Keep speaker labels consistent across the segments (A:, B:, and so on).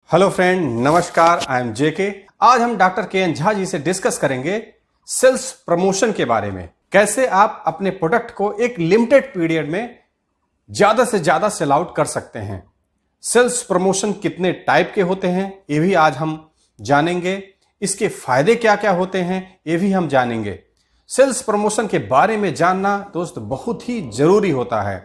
A: Hello friend, नमस्कार। I am जेके। आज हम डॉक्टर के एन झा जी से डिस्कस करेंगे सेल्स प्रमोशन के बारे में। कैसे आप अपने प्रोडक्ट को एक लिमिटेड पीरियड में ज्यादा से ज्यादा सेल आउट कर सकते हैं। सेल्स प्रमोशन कितने टाइप के होते हैं ये भी आज हम जानेंगे। इसके फायदे क्या क्या होते हैं ये भी हम जानेंगे। सेल्स प्रमोशन के बारे में जानना दोस्त बहुत ही जरूरी होता है।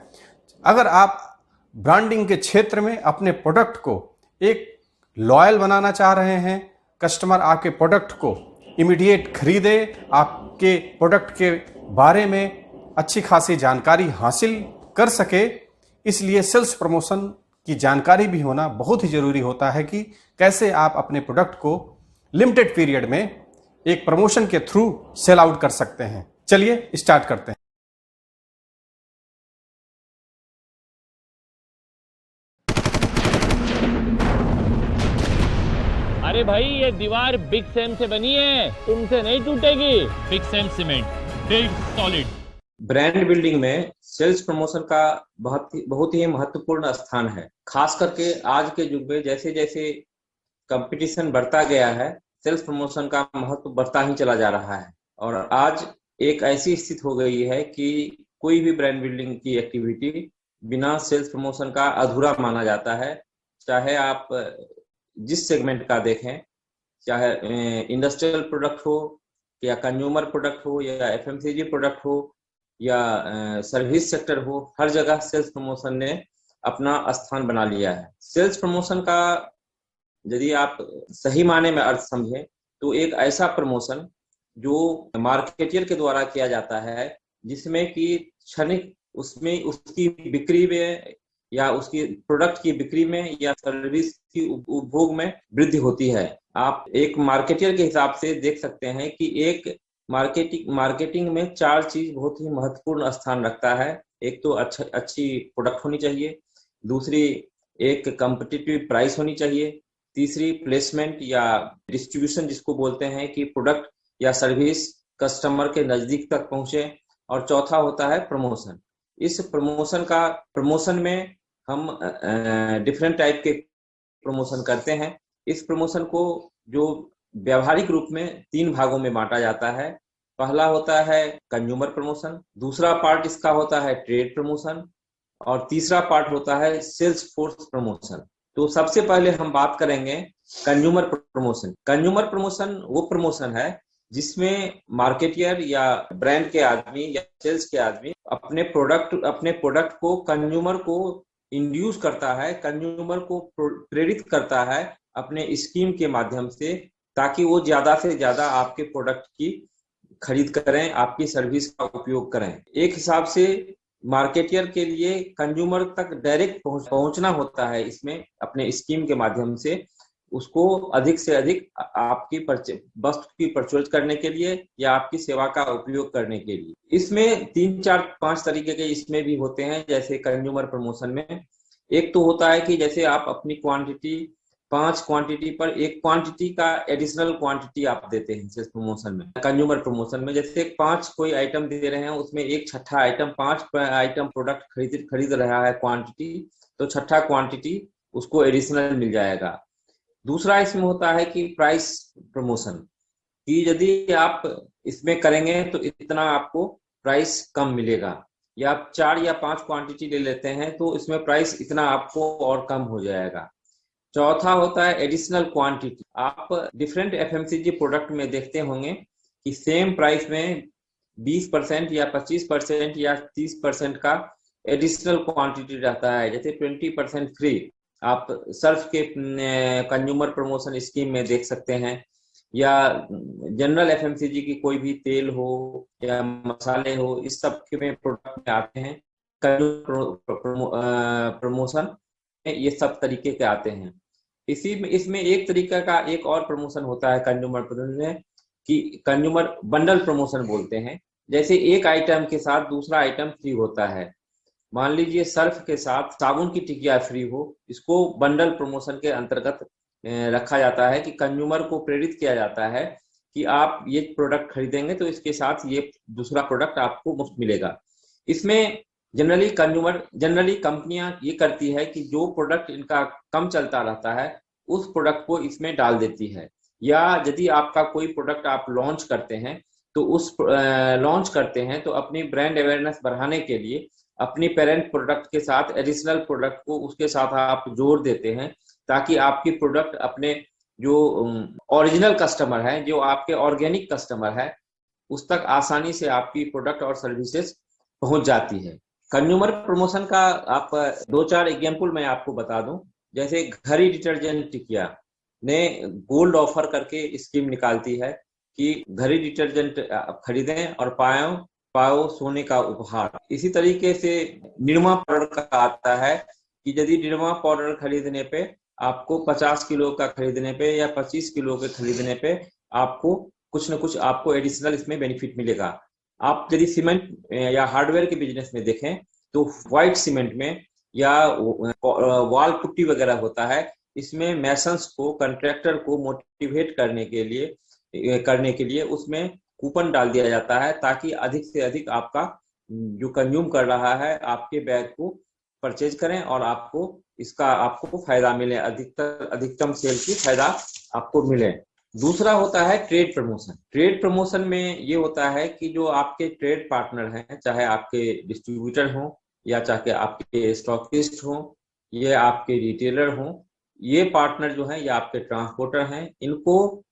A: अगर आप ब्रांडिंग के क्षेत्र में अपने प्रोडक्ट को एक लॉयल बनाना चाह रहे हैं, कस्टमर आपके प्रोडक्ट को इमीडिएट खरीदे, आपके प्रोडक्ट के बारे में अच्छी खासी जानकारी हासिल कर सके, इसलिए सेल्स प्रमोशन की जानकारी भी होना बहुत ही जरूरी होता है कि कैसे आप अपने प्रोडक्ट को लिमिटेड पीरियड में एक प्रमोशन के थ्रू सेल आउट कर सकते हैं। चलिए स्टार्ट करते हैं।
B: अरे भाई, ये दीवार बिग सैम से बनी है, तुमसे नहीं टूटेगी।
C: Big Sam cement, build solid.
D: Brand building में सेल्स प्रमोशन का बहुत ही महत्वपूर्ण स्थान है। खास करके आज के युग में जैसे जैसे कंपटीशन बढ़ता गया है, सेल्स प्रमोशन का महत्व बढ़ता ही चला जा रहा है। और आज एक ऐसी स्थिति हो गई है कि कोई भी ब्रांड बिल्डिंग की एक्टिविटी बिना सेल्स प्रमोशन का अधूरा माना जाता है। चाहे आप जिस सेगमेंट का देखें, चाहे इंडस्ट्रियल प्रोडक्ट हो या कंज्यूमर प्रोडक्ट हो या एफएमसीजी प्रोडक्ट हो या सर्विस सेक्टर हो, हर जगह सेल्स प्रमोशन ने अपना स्थान बना लिया है। सेल्स प्रमोशन का यदि आप सही माने में अर्थ समझें तो एक ऐसा प्रमोशन जो मार्केटियर के द्वारा किया जाता है, जिसमें कि क्षणिक उसमें उसकी बिक्री में या उसकी प्रोडक्ट की बिक्री में या सर्विस की उपभोग में वृद्धि होती है। आप एक मार्केटियर के हिसाब से देख सकते हैं कि एक मार्केटिंग में 4 चीज बहुत ही महत्वपूर्ण स्थान रखता है। एक तो अच्छी प्रोडक्ट होनी चाहिए, दूसरी एक कॉम्पिटिटिव प्राइस होनी चाहिए, तीसरी प्लेसमेंट या डिस्ट्रीब्यूशन जिसको बोलते हैं कि प्रोडक्ट या सर्विस कस्टमर के नजदीक तक पहुंचे, और चौथा होता है प्रमोशन। इस प्रमोशन में हम डिफरेंट टाइप के प्रमोशन करते हैं। इस प्रमोशन को जो व्यावहारिक रूप में 3 भागों में बांटा जाता है। पहला होता है कंज्यूमर प्रमोशन, दूसरा पार्ट इसका होता है ट्रेड प्रमोशन, और तीसरा पार्ट होता है सेल्स फोर्स प्रमोशन। तो सबसे पहले हम बात करेंगे कंज्यूमर प्रमोशन। कंज्यूमर प्रमोशन वो प्रमोशन है जिसमें मार्केटियर या ब्रांड के आदमी या सेल्स के आदमी अपने प्रोडक्ट को कंज्यूमर को इंड्यूस करता है, कंज्यूमर को प्रेरित करता है अपने स्कीम के माध्यम से, ताकि वो ज्यादा से ज्यादा आपके प्रोडक्ट की खरीद करें, आपकी सर्विस का उपयोग करें। एक हिसाब से मार्केटियर के लिए कंज्यूमर तक डायरेक्ट पहुंचना होता है, इसमें अपने स्कीम के माध्यम से उसको अधिक से अधिक आपकी वस्तु की परचेज करने के लिए या आपकी सेवा का उपयोग करने के लिए। इसमें 3, 4, 5 तरीके के इसमें भी होते हैं। जैसे कंज्यूमर प्रमोशन में एक तो होता है कि जैसे आप अपनी क्वांटिटी 5 क्वांटिटी पर एक क्वांटिटी का एडिशनल क्वांटिटी आप देते हैं सेल्स प्रमोशन में। कंज्यूमर प्रमोशन में जैसे 5 कोई आइटम दे रहे हैं, उसमें एक छठा आइटम 5 आइटम प्रोडक्ट खरीद रहा है क्वांटिटी, तो छठा क्वांटिटी उसको एडिशनल मिल जाएगा। दूसरा इसमें होता है कि प्राइस प्रमोशन, कि यदि आप इसमें करेंगे तो इतना आपको प्राइस कम मिलेगा, या आप 4 या 5 क्वांटिटी ले लेते हैं तो इसमें प्राइस इतना आपको और कम हो जाएगा। चौथा होता है एडिशनल क्वांटिटी। आप डिफरेंट एफएमसीजी प्रोडक्ट में देखते होंगे कि सेम प्राइस में 20% या 25% या 30% का एडिशनल क्वांटिटी रहता है। जैसे 20% फ्री आप सर्फ के कंज्यूमर प्रमोशन स्कीम में देख सकते हैं, या जनरल एफएमसीजी की कोई भी तेल हो या मसाले हो, इस सब के में प्रोडक्ट में आते हैं प्रमोशन। ये सब तरीके के आते हैं। इसमें एक तरीका का एक और प्रमोशन होता है कंज्यूमर प्रमोशन में, कि कंज्यूमर बंडल प्रमोशन बोलते हैं। जैसे एक आइटम के साथ दूसरा आइटम फ्री होता है। मान लीजिए सर्फ के साथ साबुन की टिकिया फ्री हो, इसको बंडल प्रमोशन के अंतर्गत रखा जाता है, कि कंज्यूमर को प्रेरित किया जाता है कि आप ये प्रोडक्ट खरीदेंगे तो इसके साथ ये दूसरा प्रोडक्ट आपको मुफ्त मिलेगा। इसमें जनरली कंपनियां ये करती है कि जो प्रोडक्ट इनका कम चलता रहता है उस प्रोडक्ट को इसमें डाल देती है। या यदि आपका कोई प्रोडक्ट आप लॉन्च करते हैं तो अपनी ब्रांड अवेयरनेस बढ़ाने के लिए अपनी पेरेंट प्रोडक्ट के साथ एडिशनल प्रोडक्ट को उसके साथ आप जोड़ देते हैं, ताकि आपकी प्रोडक्ट अपने जो ओरिजिनल कस्टमर है, जो आपके ऑर्गेनिक कस्टमर है, उस तक आसानी से आपकी प्रोडक्ट और सर्विसेज पहुंच जाती है। कंज्यूमर प्रमोशन का आप 2-4 एग्जाम्पल मैं आपको बता दूं। जैसे घड़ी डिटर्जेंट टिकिया ने गोल्ड ऑफर करके स्कीम निकालती है कि घड़ी डिटर्जेंट खरीदें और पाओ सोने का उपहार। इसी तरीके से निरमा पाउडर का आता है कि यदि निरमा पाउडर खरीदने पे आपको 50 किलो का खरीदने पे या 25 किलो के खरीदने पे आपको कुछ न कुछ आपको एडिशनल इसमें बेनिफिट मिलेगा। आप यदि सीमेंट या हार्डवेयर के बिजनेस में देखें तो व्हाइट सीमेंट में या वॉल पुट्टी वगैरह होता है, इसमें मैसन्स को, कंट्रैक्टर को मोटिवेट करने के लिए उसमें कूपन डाल दिया जाता है, ताकि अधिक से अधिक आपका जो कंज्यूम कर रहा है आपके बैग को परचेज करें और आपको फायदा मिले, अधिकतम सेल की फायदा आपको मिले। दूसरा होता है ट्रेड प्रमोशन। ट्रेड प्रमोशन में ये होता है कि जो आपके ट्रेड पार्टनर हैं, चाहे आपके डिस्ट्रीब्यूटर हों या चाहे आपके स्टॉकिस्ट हों, ये आपके रिटेलर हों, ये पार्टनर जो हैं, ये आपके ट्रांसपोर्टर हैं, इनको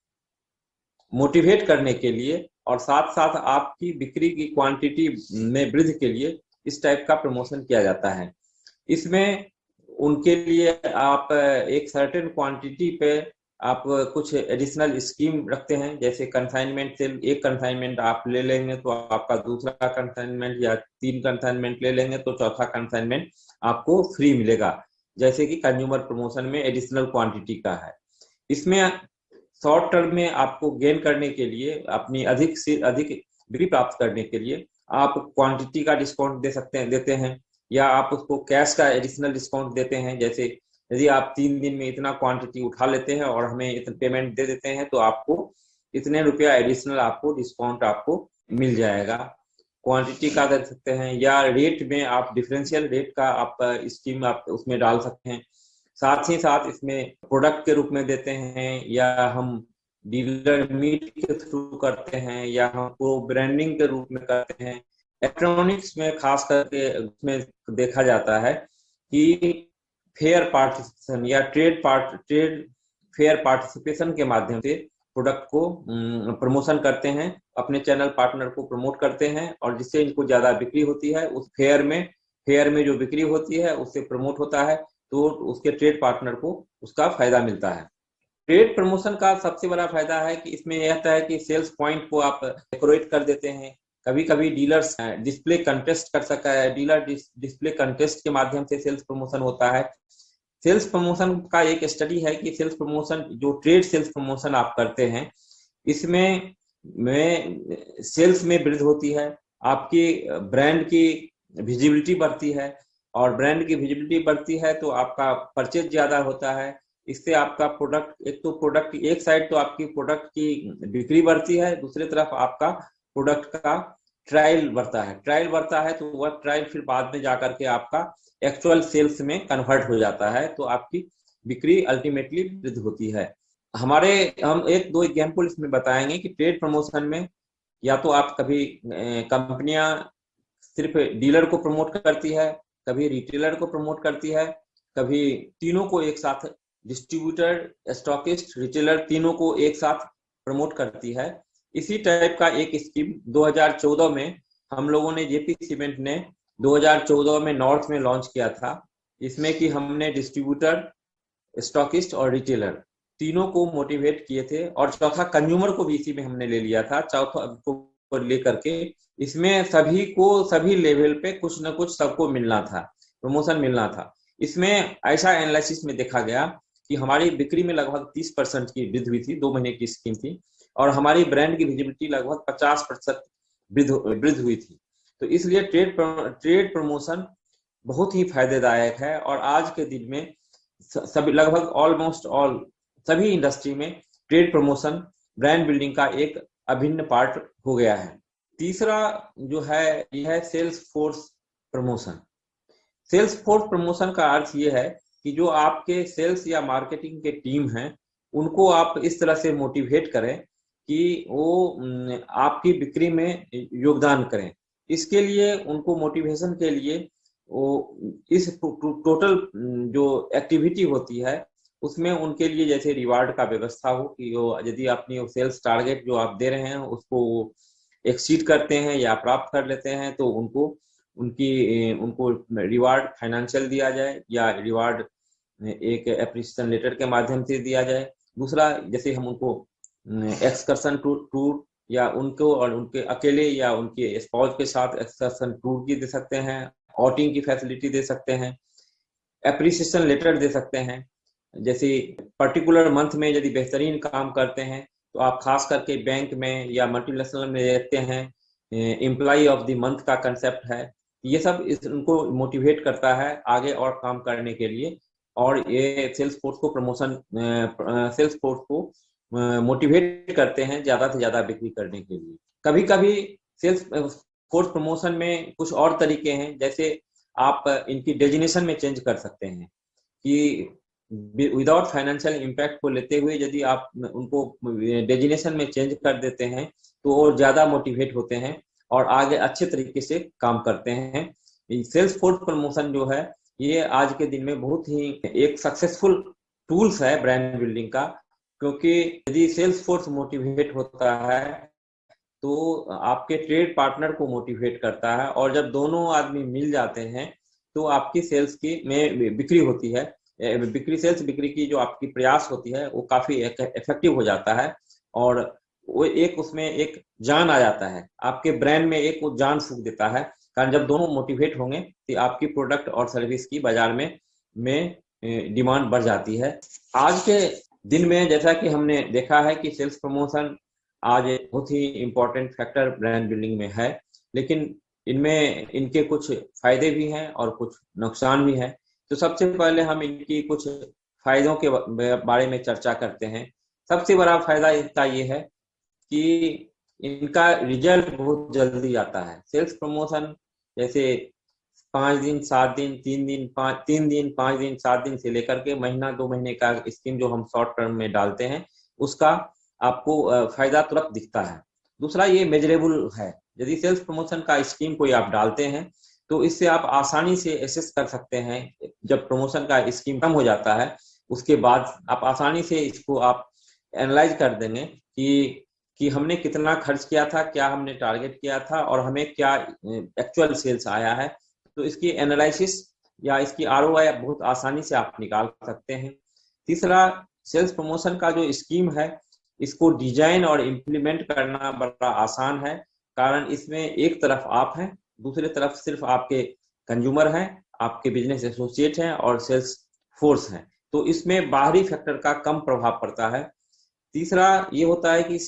D: मोटिवेट करने के लिए और साथ साथ आपकी बिक्री की क्वांटिटी में वृद्धि के लिए इस टाइप का प्रमोशन किया जाता है। इसमें उनके लिए आप एक सर्टेन क्वांटिटी पे आप कुछ एडिशनल स्कीम रखते हैं। जैसे कंसाइनमेंट से एक कंसाइनमेंट आप ले लेंगे तो आपका दूसरा कंसाइनमेंट, या 3 कंसाइनमेंट ले लेंगे तो चौथा कंसाइनमेंट आपको फ्री मिलेगा, जैसे कि कंज्यूमर प्रमोशन में एडिशनल क्वांटिटी का है। इसमें शॉर्ट टर्म में आपको गेन करने के लिए, अपनी अधिक से अधिक बिक्री प्राप्त करने के लिए आप क्वांटिटी का डिस्काउंट देते हैं, या आप उसको कैश का एडिशनल डिस्काउंट देते हैं। जैसे यदि आप 3 दिन में इतना क्वांटिटी उठा लेते हैं और हमें इतना पेमेंट दे देते हैं तो आपको इतने रुपया एडिशनल आपको डिस्काउंट आपको मिल जाएगा। क्वांटिटी का दे सकते हैं, या रेट में आप डिफरेंशियल रेट का आप स्कीम आप उसमें डाल सकते हैं। साथ ही साथ इसमें प्रोडक्ट के रूप में देते हैं, या हम डीलर मीट के थ्रू करते हैं, या हम को ब्रांडिंग के रूप में करते हैं। इलेक्ट्रॉनिक्स में खास करके उसमें देखा जाता है कि फेयर पार्टिसिपेशन या ट्रेड फेयर पार्टिसिपेशन के माध्यम से प्रोडक्ट को प्रमोशन करते हैं, अपने चैनल पार्टनर को प्रमोट करते हैं, और जिससे इनको ज्यादा बिक्री होती है, उस फेयर में जो बिक्री होती है उससे प्रमोट होता है, तो उसके ट्रेड पार्टनर को उसका फायदा मिलता है। ट्रेड प्रमोशन का सबसे बड़ा फायदा है कि इसमें यह होता है कि सेल्स पॉइंट को आप डेकोरेट कर देते हैं। कभी कभी डीलर्स डिस्प्ले कंटेस्ट कर सकता है, डीलर डिस्प्ले कंटेस्ट के माध्यम से सेल्स प्रमोशन होता है। सेल्स प्रमोशन का एक स्टडी है कि सेल्स प्रमोशन, जो ट्रेड सेल्स प्रमोशन आप करते हैं, इसमें सेल्स में वृद्धि होती है, आपकी ब्रांड की विजिबिलिटी बढ़ती है, और ब्रांड की विजिबिलिटी बढ़ती है तो आपका परचेज ज्यादा होता है। इससे आपका प्रोडक्ट एक साइड तो आपकी प्रोडक्ट की बिक्री बढ़ती है, दूसरी तरफ आपका प्रोडक्ट का ट्रायल बढ़ता है तो वह ट्रायल फिर बाद में जाकर के आपका एक्चुअल सेल्स में कन्वर्ट हो जाता है, तो आपकी बिक्री अल्टीमेटली वृद्धि होती है। हम 1-2 एग्जाम्पल इसमें बताएंगे कि ट्रेड प्रमोशन में या तो आप कभी कंपनियां सिर्फ डीलर को प्रमोट करती है, कभी रिटेलर को प्रमोट करती है, कभी तीनों को एक साथ, डिस्ट्रीब्यूटर, स्टॉकिस्ट, रिटेलर, तीनों को एक साथ प्रमोट करती है। इसी टाइप का एक स्कीम 2014 में हम लोगों ने, जेपी सीमेंट ने 2014 में नॉर्थ में लॉन्च किया था, इसमें कि हमने डिस्ट्रीब्यूटर, स्टॉकिस्ट और रिटेलर तीनों को मोटिवेट किए थे, और चौथा कंज्यूमर को भी इसी में हमने ले लिया था। चौथा को लेकर के इसमें सभी लेवल पे कुछ न कुछ सबको मिलना था, प्रमोशन मिलना था। इसमें ऐसा एनालिसिस में देखा गया कि हमारी बिक्री में लगभग 30% की वृद्धि हुई थी, 2 महीने की स्कीम थी, और हमारी ब्रांड की विजिबिलिटी लगभग 50% वृद्धि हुई थी। तो इसलिए ट्रेड प्रमोशन बहुत ही फायदेदायक है, और आज के दिन में सभी लगभग ऑलमोस्ट ऑल सभी इंडस्ट्री में ट्रेड प्रमोशन ब्रांड बिल्डिंग का एक अभिन्न पार्ट हो गया है। तीसरा जो है यह है sales force promotion. Sales force promotion का अर्थ ये है कि जो आपके सेल्स या मार्केटिंग के टीम हैं उनको आप इस तरह से मोटिवेट करें कि वो आपकी बिक्री में योगदान करें। इसके लिए उनको मोटिवेशन के लिए वो इस टोटल जो एक्टिविटी होती है उसमें उनके लिए जैसे रिवार्ड का व्यवस्था हो कि वो यदि अपनी सेल्स टारगेट जो आप दे रहे हैं उसको एक्सीड करते हैं या प्राप्त कर लेते हैं तो उनको रिवार्ड फाइनेंशियल दिया जाए या रिवार्ड एक एप्रिसिएशन लेटर के माध्यम से दिया जाए। दूसरा, जैसे हम उनको एक्सकर्शन टूर या उनको और उनके अकेले या उनके स्पाउस के साथ एक्सकर्शन टूर की दे सकते हैं, आउटिंग की फैसिलिटी दे सकते हैं, एप्रिसिएशन लेटर दे सकते हैं। जैसे पर्टिकुलर मंथ में यदि बेहतरीन काम करते हैं तो आप खास करके बैंक में या मल्टीनेशनल में देखते हैं एम्प्लॉय ऑफ द मंथ का कंसेप्ट है। ये सब उनको मोटिवेट करता है आगे और काम करने के लिए, और ये सेल्स फोर्स को मोटिवेट करते हैं ज्यादा से ज्यादा बिक्री करने के लिए। कभी कभी सेल्स फोर्स प्रमोशन में कुछ और तरीके हैं, जैसे आप इनकी डेजिग्नेशन में चेंज कर सकते हैं कि विदाउट फाइनेंशियल इम्पैक्ट को लेते हुए यदि आप उनको डेजिग्नेशन में चेंज कर देते हैं तो वो ज्यादा मोटिवेट होते हैं और आगे अच्छे तरीके से काम करते हैं। सेल्स फोर्स प्रमोशन जो है ये आज के दिन में बहुत ही एक सक्सेसफुल टूल्स है ब्रांड बिल्डिंग का, क्योंकि यदि सेल्स फोर्स मोटिवेट होता है तो आपके ट्रेड पार्टनर को मोटिवेट करता है, और जब दोनों आदमी मिल जाते हैं तो आपकी सेल्स की में बिक्री होती है। सेल्स बिक्री की जो आपकी प्रयास होती है वो काफी इफेक्टिव हो जाता है, और वो उसमें एक जान आ जाता है, आपके ब्रांड में एक वो जान फूंक देता है। कारण जब दोनों मोटिवेट होंगे तो आपकी प्रोडक्ट और सर्विस की बाजार में डिमांड बढ़ जाती है। आज के दिन में जैसा कि हमने देखा है कि सेल्स प्रमोशन आज बहुत ही इम्पोर्टेंट फैक्टर ब्रांड बिल्डिंग में है, लेकिन इनके कुछ फायदे भी हैं और कुछ नुकसान भी हैं। तो सबसे पहले हम इनकी कुछ फायदों के बारे में चर्चा करते हैं। सबसे बड़ा फायदा इनका ये है कि इनका रिजल्ट बहुत जल्दी आता है। सेल्स प्रमोशन जैसे 5 दिन 7 दिन 3 दिन 5 दिन 7 दिन से लेकर के महीना 2 महीने का स्कीम जो हम शॉर्ट टर्म में डालते हैं उसका आपको फायदा तुरंत दिखता है। दूसरा, ये मेजरेबल है। यदि सेल्स प्रमोशन का स्कीम कोई आप डालते हैं तो इससे आप आसानी से एसेस कर सकते हैं। जब प्रमोशन का स्कीम खत्म हो जाता है उसके बाद आप आसानी से इसको आप एनालाइज कर देंगे कि हमने कितना खर्च किया था, क्या हमने टारगेट किया था और हमें क्या एक्चुअल सेल्स आया है। तो इसकी एनालिसिस या इसकी ROI बहुत आसानी से आप निकाल सकते हैं। तीसरा, सेल्स प्रमोशन का जो स्कीम है इसको डिजाइन और इम्प्लीमेंट करना बड़ा आसान है, कारण इसमें एक तरफ आप हैं, दूसरी तरफ सिर्फ आपके कंज्यूमर हैं, आपके बिजनेस एसोसिएट हैं और सेल्स फोर्स हैं। तो इसमें बाहरी फैक्टर का कम प्रभाव पड़ता है। तीसरा ये होता है कि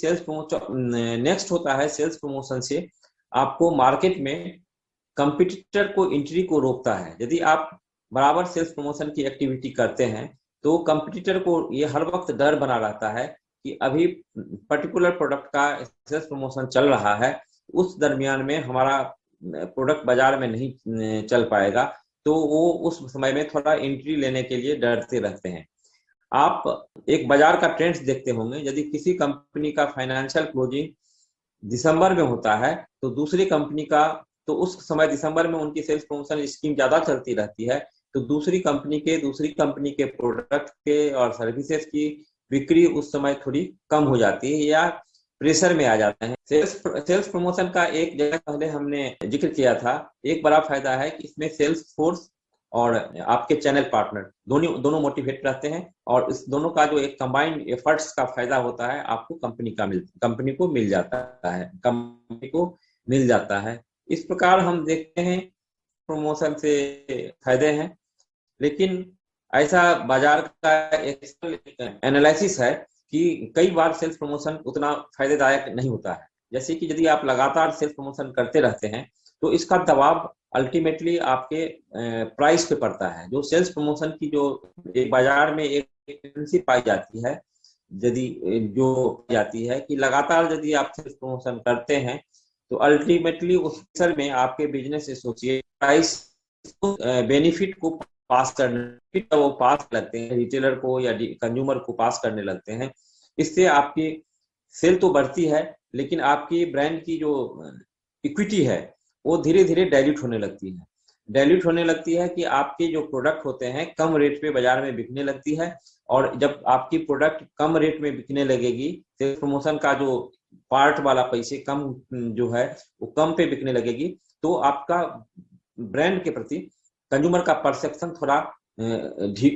D: नेक्स्ट होता है सेल्स प्रमोशन से आपको मार्केट में कंपटीटर को एंट्री को रोकता है। यदि आप बराबर सेल्स प्रमोशन की एक्टिविटी करते हैं तो कंपटीटर को ये हर वक्त डर बना रहता है कि अभी पर्टिकुलर प्रोडक्ट का सेल्स प्रमोशन चल रहा है, उस दरमियान में हमारा प्रोडक्ट बाजार में नहीं चल पाएगा, तो वो उस समय में थोड़ा एंट्री लेने के लिए डरते रहते हैं। आप एक बाजार का ट्रेंड्स देखते होंगे, यदि किसी कंपनी का फाइनेंशियल क्लोजिंग दिसंबर में होता है तो दूसरी कंपनी का तो उस समय दिसंबर में उनकी सेल्स प्रमोशन स्कीम ज्यादा चलती रहती है, तो दूसरी कंपनी के प्रोडक्ट के और सर्विसेज की बिक्री उस समय थोड़ी कम हो जाती है या प्रेशर में आ जाते हैं। सेल्स प्रमोशन का एक जगह पहले हमने जिक्र किया था, एक बड़ा फायदा है कि इसमें सेल्स फोर्स और आपके चैनल पार्टनर दोनों मोटिवेट रहते हैं, और इस दोनों का जो एक कंबाइंड एफर्ट्स का फायदा होता है आपको कंपनी को मिल जाता है। इस प्रकार हम देखते हैं प्रमोशन से फायदे हैं, लेकिन ऐसा बाजार का एनालिसिस है कि कई बार सेल्स प्रमोशन उतना फायदेदायक नहीं होता है। जैसे कि यदि आप लगातार सेल्स प्रमोशन करते रहते हैं तो इसका दबाव अल्टीमेटली आपके प्राइस पे पड़ता है। जो सेल्स प्रमोशन की जो एक बाजार में एक टेंडेंसी पाई जाती है, कि लगातार यदि आप सेल्स प्रमोशन करते हैं तो अल्टीमेटली उस अवसर में आपके बिजनेस एसोसिएट प्राइस बेनिफिट को पास करने, फिर वो पास लगते हैं रिटेलर को या कंज्यूमर को पास करने लगते हैं। इससे आपकी सेल तो बढ़ती है, लेकिन आपकी ब्रांड की जो इक्विटी है वो धीरे धीरे डाइल्यूट होने लगती है। डाइल्यूट होने लगती है कि आपके जो प्रोडक्ट होते हैं कम रेट पे बाजार में बिकने लगती है, और जब आपकी प्रोडक्ट कम रेट में बिकने लगेगी, सेल्स प्रमोशन का जो पार्ट वाला पैसे कम जो है वो कम पे बिकने लगेगी, तो आपका ब्रांड के प्रति कंज्यूमर का परसेप्शन थोड़ा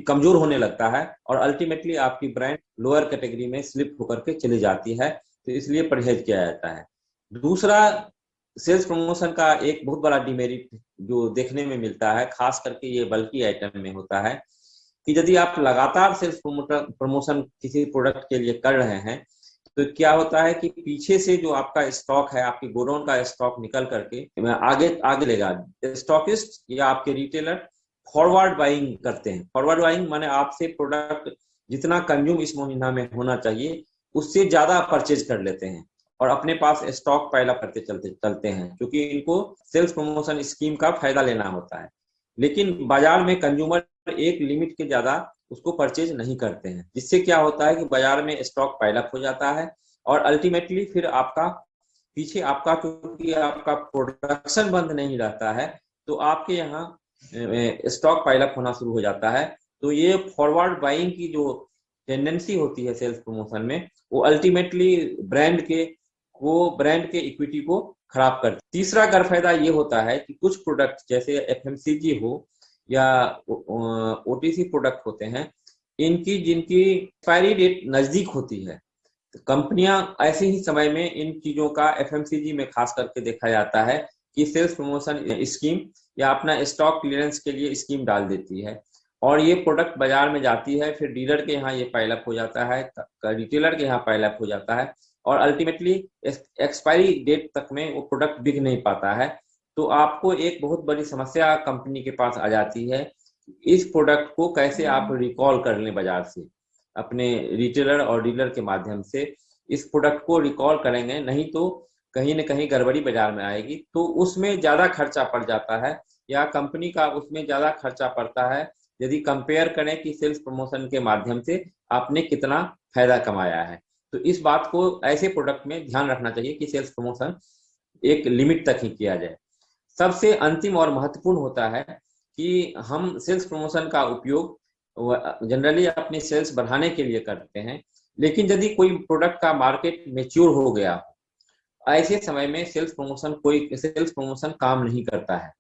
D: कमजोर होने लगता है, और अल्टीमेटली आपकी ब्रांड लोअर कैटेगरी में स्लिप होकर के चली जाती है। तो इसलिए परहेज किया जाता है। दूसरा, सेल्स प्रमोशन का एक बहुत बड़ा डिमेरिट जो देखने में मिलता है, खास करके ये बल्कि आइटम में होता है, कि यदि आप लगातार सेल्स प्रमोशन किसी प्रोडक्ट के लिए कर रहे हैं, तो क्या होता है कि पीछे से जो आपका स्टॉक है, आपकी गोडाउन का स्टॉक निकल करके आगे लेगा। स्टॉकिस्ट या आपके रिटेलर फॉरवर्ड बाइंग करते हैं। फॉरवर्ड बाइंग माने आपसे प्रोडक्ट जितना कंज्यूम इस महीना में होना चाहिए उससे ज्यादा परचेज कर लेते हैं और अपने पास स्टॉक पाइल अप करते चलते हैं, क्योंकि इनको सेल्स प्रमोशन स्कीम का फायदा लेना होता है। लेकिन बाजार में कंज्यूमर एक लिमिट के ज्यादा उसको परचेज नहीं करते हैं, जिससे क्या होता है कि बाजार में स्टॉक पाइल अप हो जाता है, और अल्टीमेटली फिर आपका पीछे आपका क्योंकि आपका प्रोडक्शन बंद नहीं रहता है, तो आपके यहाँ स्टॉक पाइल अप होना शुरू हो जाता है। तो ये फॉरवर्ड बाइंग की जो टेंडेंसी होती है सेल्स प्रमोशन में, वो अल्टीमेटली ब्रांड के इक्विटी को खराब करती है। तीसरा गैरफायदा ये होता है कि कुछ प्रोडक्ट जैसे एफएमसीजी हो या ओटीसी प्रोडक्ट होते हैं, जिनकी एक्सपायरी डेट नजदीक होती है, तो कंपनियां ऐसे ही समय में इन चीजों का एफएमसीजी में खास करके देखा जाता है कि सेल्स प्रमोशन स्कीम या अपना स्टॉक क्लियरेंस के लिए स्कीम डाल देती है, और ये प्रोडक्ट बाजार में जाती है, फिर डीलर के यहाँ ये पाइल अप हो जाता है, रिटेलर के यहाँ पाइल अप हो जाता है, और अल्टीमेटली एक्सपायरी डेट तक में वो प्रोडक्ट बिक नहीं पाता है। तो आपको एक बहुत बड़ी समस्या कंपनी के पास आ जाती है, इस प्रोडक्ट को कैसे आप रिकॉल कर लें बाजार से, अपने रिटेलर और डीलर के माध्यम से इस प्रोडक्ट को रिकॉल करेंगे, नहीं तो कहीं न कहीं गड़बड़ी बाजार में आएगी। तो उसमें ज्यादा खर्चा पड़ जाता है, या कंपनी का उसमें ज्यादा खर्चा पड़ता है यदि कंपेयर करें कि सेल्स प्रमोशन के माध्यम से आपने कितना फायदा कमाया है। तो इस बात को ऐसे प्रोडक्ट में ध्यान रखना चाहिए कि सेल्स प्रमोशन एक लिमिट तक ही किया जाए। सबसे अंतिम और महत्वपूर्ण होता है कि हम सेल्स प्रमोशन का उपयोग जनरली अपनी सेल्स बढ़ाने के लिए करते हैं, लेकिन यदि कोई प्रोडक्ट का मार्केट मैच्योर हो गया हो, ऐसे समय में सेल्स प्रमोशन काम नहीं करता है।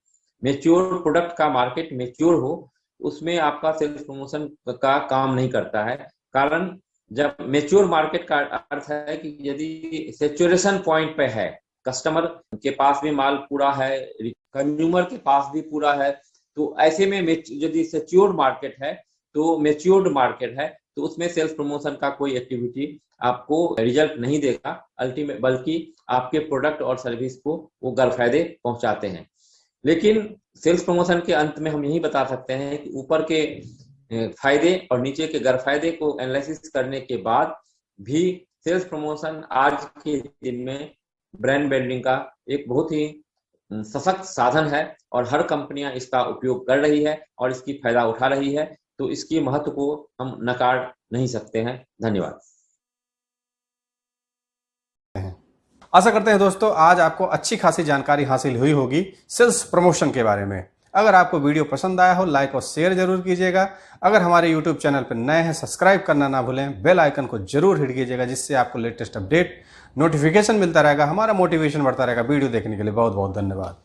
D: मैच्योर प्रोडक्ट का मार्केट मैच्योर हो, उसमें आपका सेल्स प्रमोशन का काम नहीं करता है। कारण जब मैच्योर मार्केट का अर्थ है कि यदि सैचुरेशन पॉइंट पे है, कस्टमर के पास भी माल पूरा है, कंज्यूमर के पास भी पूरा है, तो ऐसे में यदि मैच्योर मार्केट है तो उसमें सेल्स प्रमोशन का कोई एक्टिविटी आपको रिजल्ट नहीं देगा, बल्कि आपके प्रोडक्ट और सर्विस को वो गैरफायदे पहुंचाते हैं। लेकिन सेल्स प्रमोशन के अंत में हम यही बता सकते हैं कि ऊपर के फायदे और नीचे के गैरफायदे को एनालिसिस करने के बाद भी सेल्स प्रमोशन आज के दिन में ब्रांड बिल्डिंग का एक बहुत ही सशक्त साधन है, और हर कंपनियां इसका उपयोग कर रही है और इसकी फायदा उठा रही है। तो इसकी महत्व को हम नकार नहीं सकते हैं। धन्यवाद।
A: आशा करते हैं दोस्तों आज आपको अच्छी खासी जानकारी हासिल हुई होगी सेल्स प्रमोशन के बारे में। अगर आपको वीडियो पसंद आया हो, लाइक और शेयर जरूर कीजिएगा। अगर हमारे यूट्यूब चैनल पर नए हैं, सब्सक्राइब करना ना भूलें, बेल आइकन को जरूर हिट कीजिएगा, जिससे आपको लेटेस्ट अपडेट नोटिफिकेशन मिलता रहेगा, हमारा मोटिवेशन बढ़ता रहेगा। वीडियो देखने के लिए बहुत बहुत धन्यवाद।